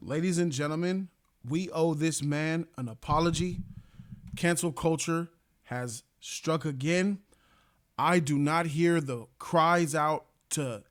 Ladies and gentlemen, we owe this man an apology. Cancel culture has struck again. I do not hear the cries out to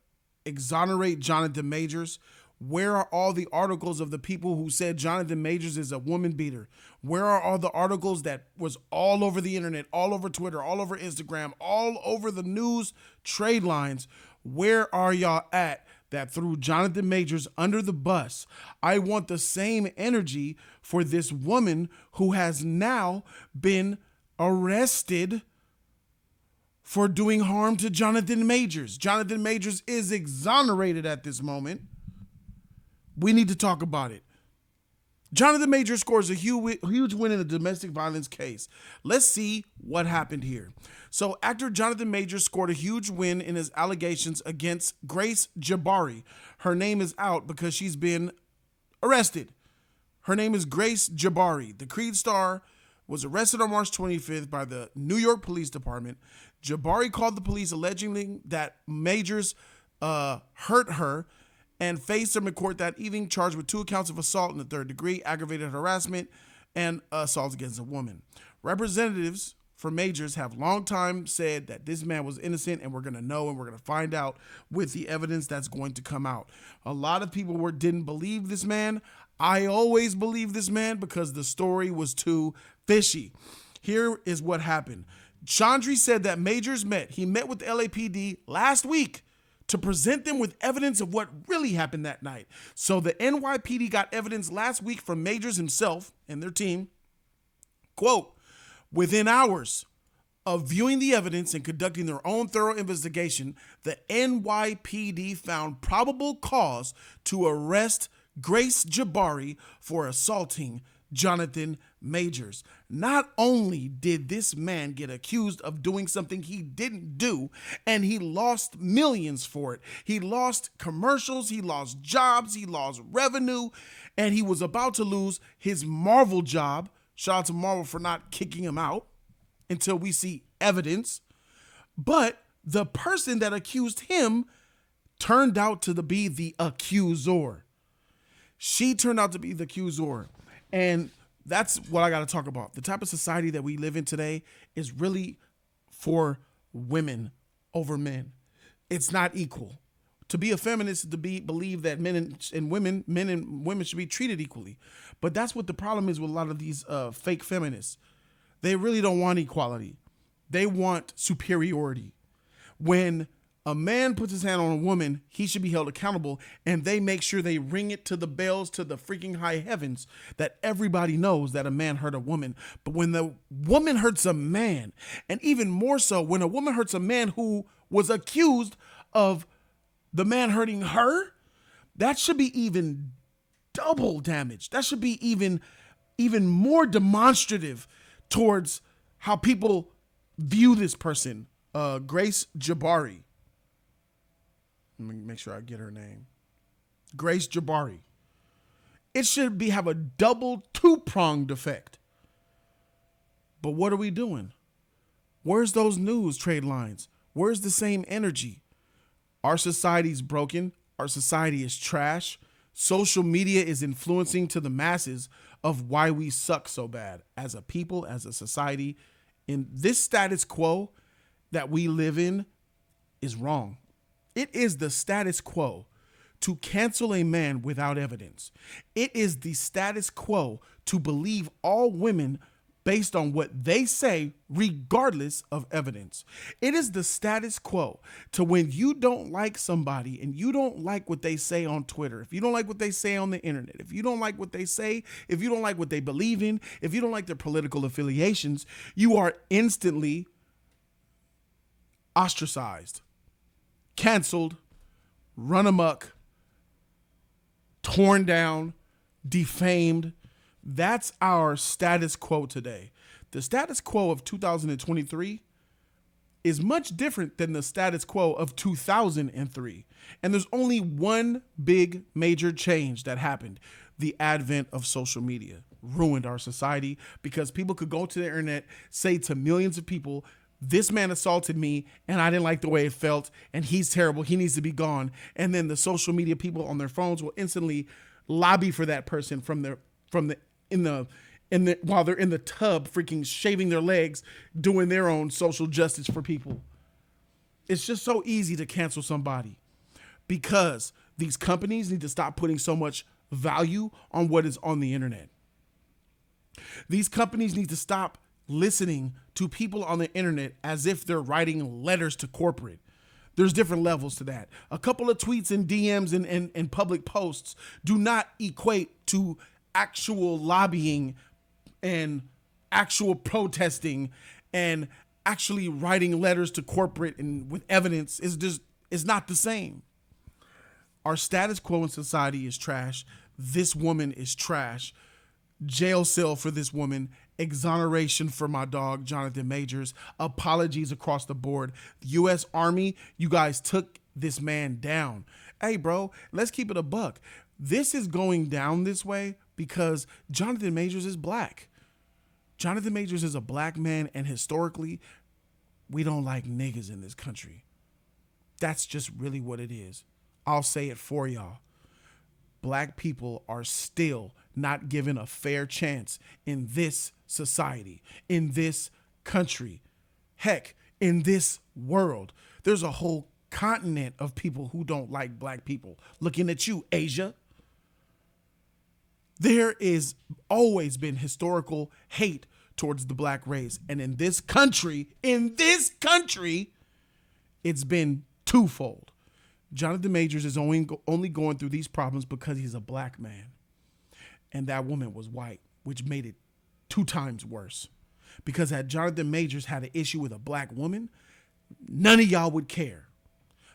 exonerate Jonathan Majors. Where are all the articles of the people who said Jonathan Majors is a woman beater? Where are all the articles that was all over the internet, all over Twitter, all over Instagram, all over the news trade lines? Where are y'all at that threw Jonathan Majors under the bus? I want the same energy for this woman who has now been arrested for doing harm to Jonathan Majors. Jonathan Majors is exonerated at this moment. We need to talk about it. Jonathan Majors scores a huge win in a domestic violence case. Let's see what happened here. So actor Jonathan Majors scored a huge win in his allegations against Grace Jabbari. Her name is out because she's been arrested. Her name is Grace Jabbari. The Creed star was arrested on March 25th by the New York Police Department. Jabbari called the police alleging that Majors hurt her and faced him in court that evening, charged with 2 counts of assault in the 3rd degree, aggravated harassment, and assault against a woman. Representatives for Majors have long time said that this man was innocent, and we're going to know and we're going to find out with the evidence that's going to come out. A lot of people didn't believe this man. I always believed this man because the story was too fishy. Here is what happened. Chandri said that Majors met with the LAPD last week to present them with evidence of what really happened that night. So the NYPD got evidence last week from Majors himself and their team. Quote, within hours of viewing the evidence and conducting their own thorough investigation, the NYPD found probable cause to arrest Grace Jabbari for assaulting Jonathan Majors. Not only did this man get accused of doing something he didn't do, and he lost millions for it. He lost commercials, he lost jobs, he lost revenue, and he was about to lose his Marvel job. Shout out to Marvel for not kicking him out until we see evidence. But the person that accused him turned out to be the accuser. She turned out to be the accuser. And that's what I got to talk about. The type of society that we live in today is really for women over men. It's not equal. To be a feminist is to believe that men and women should be treated equally. But that's what the problem is with a lot of these fake feminists. They really don't want equality. They want superiority. When a man puts his hand on a woman, he should be held accountable, and they make sure they ring it to the bells, to the freaking high heavens, that everybody knows that a man hurt a woman. But when the woman hurts a man, and even more so, when a woman hurts a man who was accused of the man hurting her, that should be even double damage. That should be even more demonstrative towards how people view this person, Grace Jabbari. Let me make sure I get her name. Grace Jabbari. It should have a double, 2-pronged effect. But what are we doing? Where's those news trade lines? Where's the same energy? Our society's broken. Our society is trash. Social media is influencing to the masses of why we suck so bad as a people, as a society. And this status quo that we live in is wrong. It is the status quo to cancel a man without evidence. It is the status quo to believe all women based on what they say, regardless of evidence. It is the status quo to when you don't like somebody and you don't like what they say on Twitter, if you don't like what they say on the internet, if you don't like what they say, if you don't like what they believe in, if you don't like their political affiliations, you are instantly ostracized, canceled, run amok, torn down, defamed. That's our status quo today. The status quo of 2023 is much different than the status quo of 2003. And there's only one big major change that happened. The advent of social media ruined our society because people could go to the internet, say to millions of people, this man assaulted me and I didn't like the way it felt and he's terrible. He needs to be gone. And then the social media people on their phones will instantly lobby for that person while they're in the tub freaking shaving their legs, doing their own social justice for people. It's just so easy to cancel somebody because these companies need to stop putting so much value on what is on the internet. These companies need to stop listening to people on the internet as if they're writing letters to corporate. There's different levels to that. A couple of tweets and DMs and public posts do not equate to actual lobbying and actual protesting and actually writing letters to corporate and with evidence is not the same. Our status quo in society is trash. This woman is trash. Jail cell for this woman, exoneration for my dog, Jonathan Majors, apologies across the board. The U.S. Army, you guys took this man down. Hey, bro, let's keep it a buck. This is going down this way because Jonathan Majors is black. Jonathan Majors is a black man, and historically, we don't like niggas in this country. That's just really what it is. I'll say it for y'all. Black people are still not given a fair chance in this society, in this country, heck, in this world. There's a whole continent of people who don't like black people. Looking at you, Asia. There is always been historical hate towards the black race. And in this country, it's been twofold. Jonathan Majors is only going through these problems because he's a black man. And that woman was white, which made it 2 times worse. Because had Jonathan Majors had an issue with a black woman, none of y'all would care.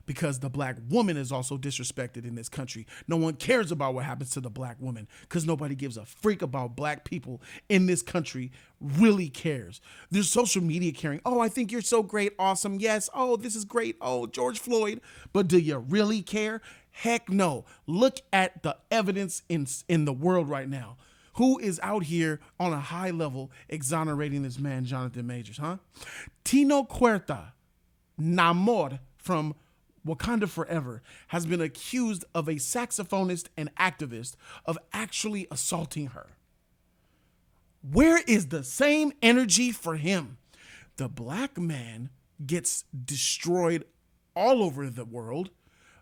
Because the black woman is also disrespected in this country. No one cares about what happens to the black woman because nobody gives a freak about black people in this country, really cares. There's social media caring. Oh, I think you're so great. Awesome. Yes. Oh, this is great. Oh, George Floyd. But do you really care? Heck no. Look at the evidence in the world right now. Who is out here on a high level exonerating this man, Jonathan Majors, huh? Tino Huerta Namor from Wakanda Forever has been accused of a saxophonist and activist of actually assaulting her. Where is the same energy for him? The black man gets destroyed all over the world,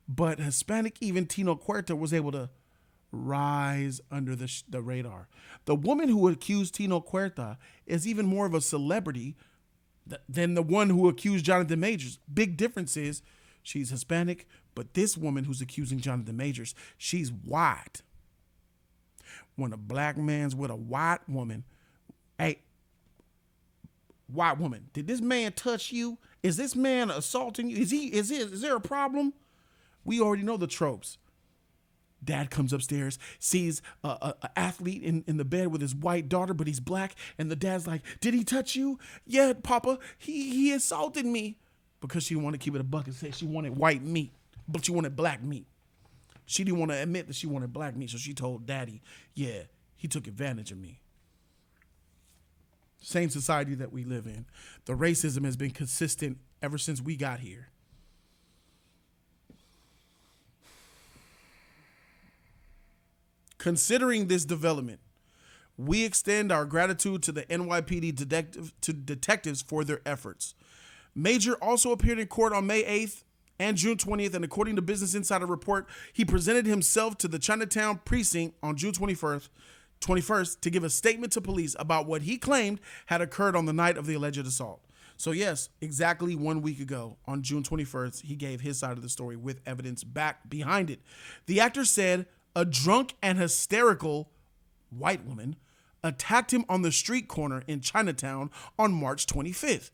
but Hispanic, even Tino Huerta, was able to rise under the radar. The woman who accused Tino Huerta is even more of a celebrity than the one who accused Jonathan Majors. Big difference is she's Hispanic, but this woman who's accusing Jonathan Majors, she's white. When a black man's with a white woman, hey, white woman, did this man touch you? Is this man assaulting you? Is there a problem? We already know the tropes. Dad comes upstairs, sees a athlete in the bed with his white daughter, but he's black. And the dad's like, did he touch you? Yeah, Papa, he assaulted me. Because she didn't want to keep it a buck and say she wanted white meat, but she wanted black meat. She didn't want to admit that she wanted black meat, so she told Daddy, yeah, he took advantage of me. Same society that we live in. The racism has been consistent ever since we got here. Considering this development, we extend our gratitude to the NYPD detectives for their efforts. Major also appeared in court on May 8th and June 20th, and according to Business Insider report, he presented himself to the Chinatown precinct on June 21st to give a statement to police about what he claimed had occurred on the night of the alleged assault. So yes, exactly 1 week ago, on June 21st, he gave his side of the story with evidence back behind it. The actor said a drunk and hysterical white woman attacked him on the street corner in Chinatown on March 25th.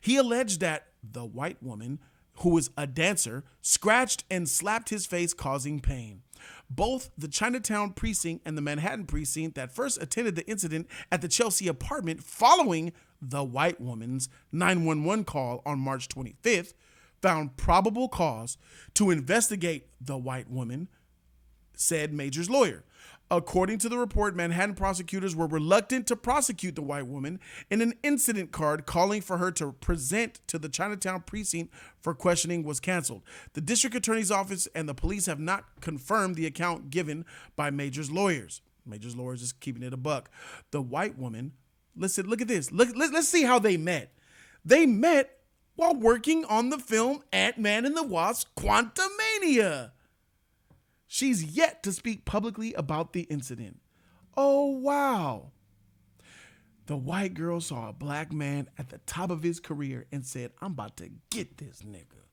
He alleged that the white woman, who was a dancer, scratched and slapped his face, causing pain. Both the Chinatown precinct and the Manhattan precinct that first attended the incident at the Chelsea apartment following the white woman's 911 call on March 25th found probable cause to investigate the white woman said Major's lawyer. According to the report, Manhattan prosecutors were reluctant to prosecute the white woman, and an incident card calling for her to present to the Chinatown precinct for questioning was canceled. The district attorney's office and the police have not confirmed the account given by Major's lawyers. Major's lawyers is keeping it a buck. The white woman, listen, look at this. Let's see how they met. They met while working on the film Ant-Man and the Wasp: Quantumania. She's yet to speak publicly about the incident. Oh, wow. The white girl saw a black man at the top of his career and said, I'm about to get this nigga.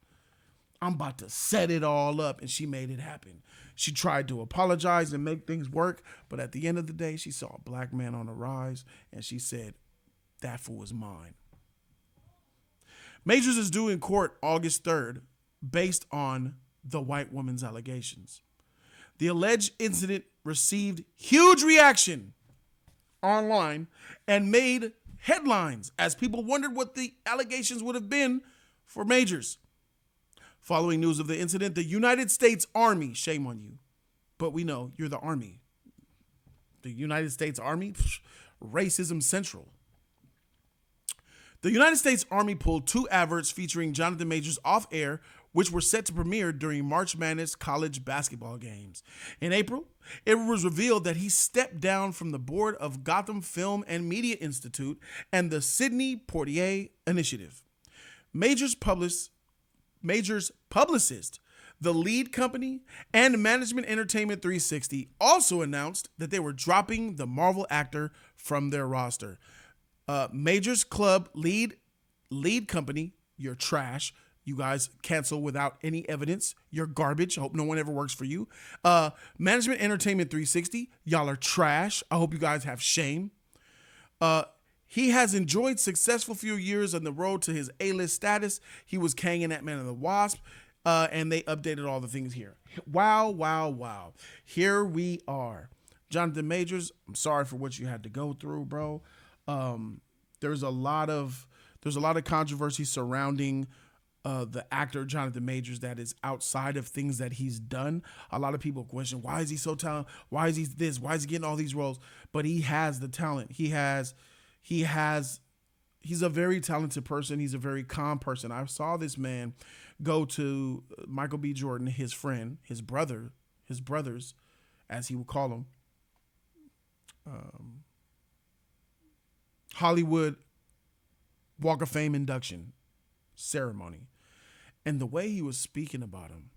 I'm about to set it all up. And she made it happen. She tried to apologize and make things work. But at the end of the day, she saw a black man on the rise and she said, that fool is mine. Majors is due in court August 3rd based on the white woman's allegations. The alleged incident received huge reaction online and made headlines as people wondered what the allegations would have been for Majors. Following news of the incident, the United States Army, shame on you, but we know you're the Army. The United States Army, racism central. The United States Army pulled 2 adverts featuring Jonathan Majors off air, which were set to premiere during March Madness college basketball games. In April, it was revealed that he stepped down from the board of Gotham Film and Media Institute and the Sidney Poitier Initiative. Majors publicist, the lead company, and Management Entertainment 360 also announced that they were dropping the Marvel actor from their roster. Majors Club lead company, you're trash. You guys cancel without any evidence. You're garbage. I hope no one ever works for you. Management Entertainment 360, y'all are trash. I hope you guys have shame. He has enjoyed successful few years on the road to his A-list status. He was Kang in Ant-Man and the Wasp, and they updated all the things here. Wow, wow, wow. Here we are. Jonathan Majors, I'm sorry for what you had to go through, bro. There's a lot of controversy surrounding the actor Jonathan Majors that is outside of things that he's done. A lot of people question, why is he so talented? Why is he this? Why is he getting all these roles? But he has the talent. He's a very talented person. He's a very calm person. I saw this man go to Michael B. Jordan, his friend, his brothers, as he would call them, Hollywood Walk of Fame induction ceremony. And the way he was speaking about him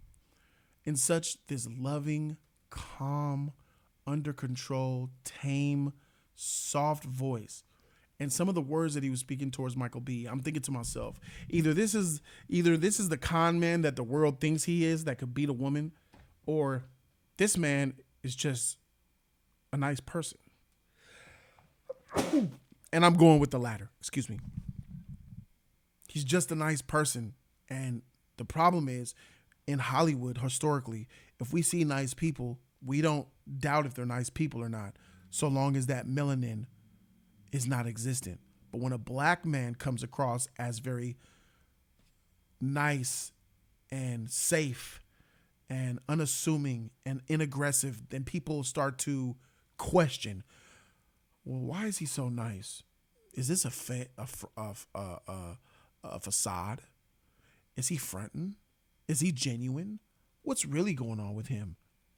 in such this loving, calm, under control, tame, soft voice, and some of the words that he was speaking towards Michael B, I'm thinking to myself, either this is the con man that the world thinks he is that could beat a woman, or this man is just a nice person. And I'm going with the latter. Excuse me. He's just a nice person. And the problem is, in Hollywood, historically, if we see nice people, we don't doubt if they're nice people or not, so long as that melanin is not existent. But when a black man comes across as very nice and safe and unassuming and inaggressive, then people start to question, well, why is he so nice? Is this a facade? Is he fronting? Is he genuine? What's really going on with him?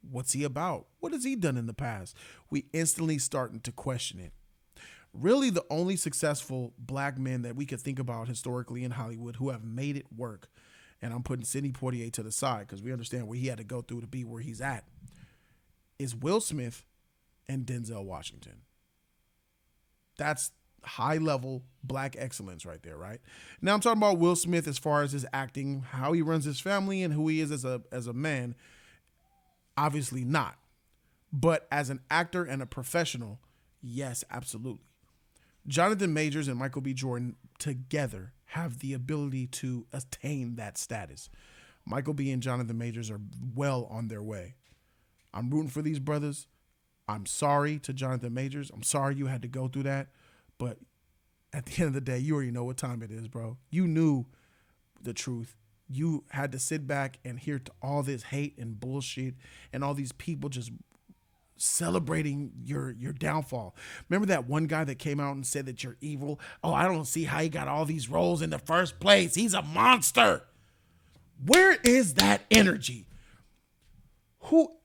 What's he about? What has he done in the past? We instantly starting to question it. Really, the only successful black men that we could think about historically in Hollywood who have made it work, and I'm putting Sidney Poitier to the side because we understand what he had to go through to be where he's at, is Will Smith and Denzel Washington. That's high-level black excellence right there, right? Now I'm talking about Will Smith as far as his acting, how he runs his family, and who he is as a man. Obviously not. But as an actor and a professional, yes, absolutely. Jonathan Majors and Michael B. Jordan together have the ability to attain that status. Michael B. and Jonathan Majors are well on their way. I'm rooting for these brothers. I'm sorry to Jonathan Majors. I'm sorry you had to go through that. But at the end of the day, you already know what time it is, bro. You knew the truth. you had to sit back and hear to all this hate and bullshit and all these people just celebrating your downfall. Remember that one guy that came out and said that you're evil? Oh, I don't see how he got all these roles in the first place. He's a monster. Where is that energy?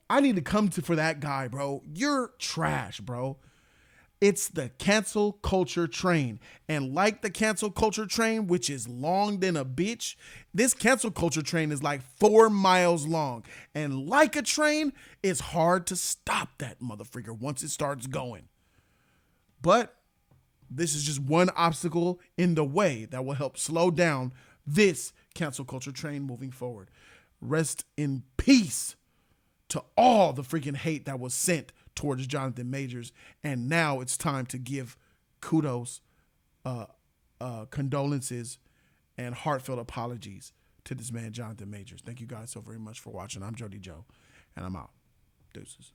I need to come to for that guy, bro. You're trash, bro. It's the cancel culture train. And like the cancel culture train, which is long than a bitch, this cancel culture train is like 4 miles long. And like a train, it's hard to stop that motherfucker once it starts going. But this is just one obstacle in the way that will help slow down this cancel culture train moving forward. Rest in peace to all the freaking hate that was sent towards Jonathan Majors. And now it's time to give kudos, condolences, and heartfelt apologies to this man, Jonathan Majors. Thank you guys so very much for watching. I'm Jody Joe, and I'm out. Deuces.